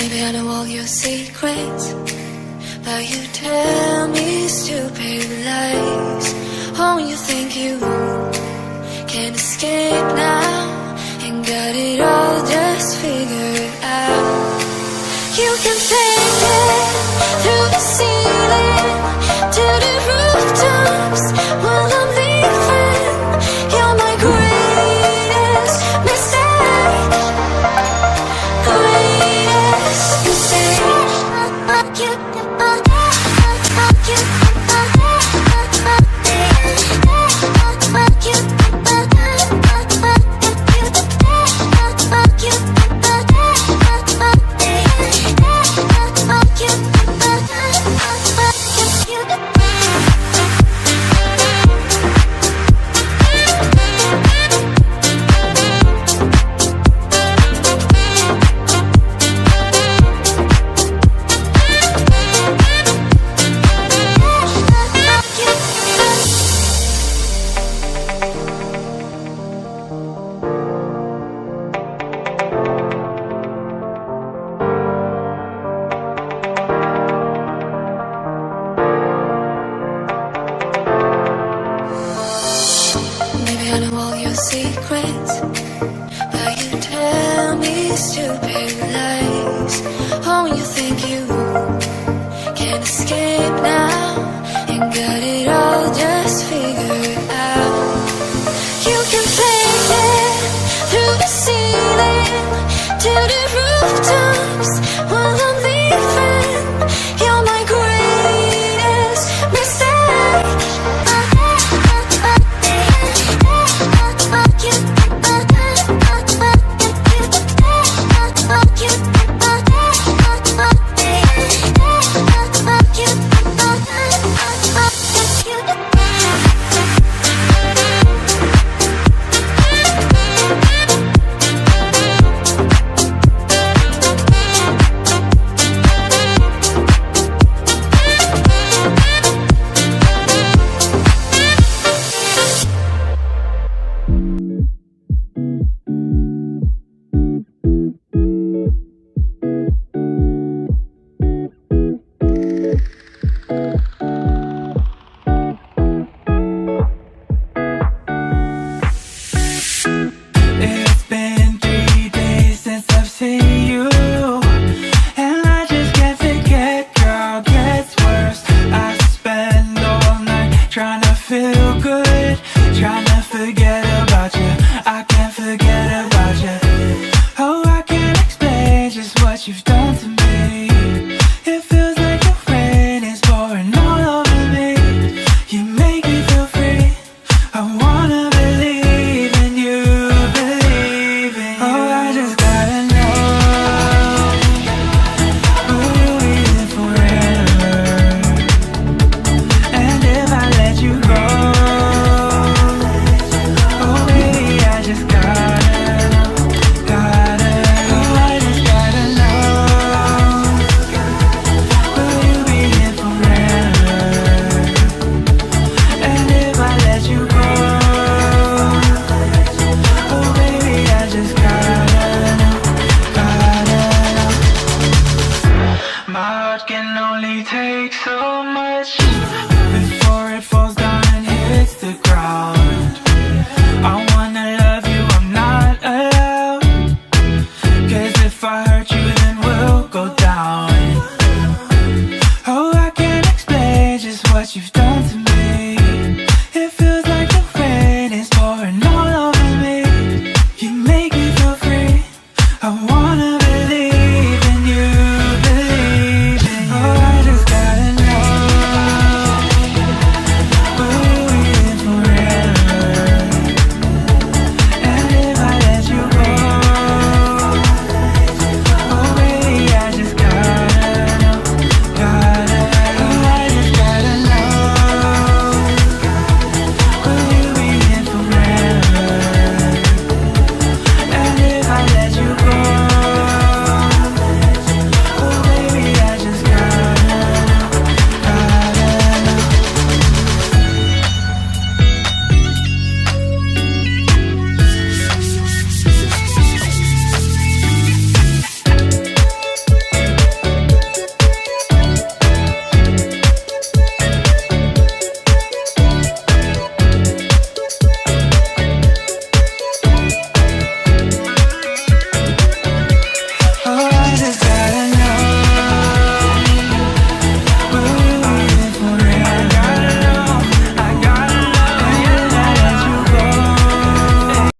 Maybe I know all your secrets, but you tell me stupid lies. Oh, you think you can escape now and got it all just figured out. You can take it through the ceiling to the rooftops while I'm leaving. You're my greatest mistake, greatest mistake. Maybe I know all your secrets, but you tell me stupid lies. Oh, you think you can escape now and got it all just figured out. You can take it through the ceiling to the rooftops while I'm leaving. You're my greatest mistake. If I hurt you, then we'll go down.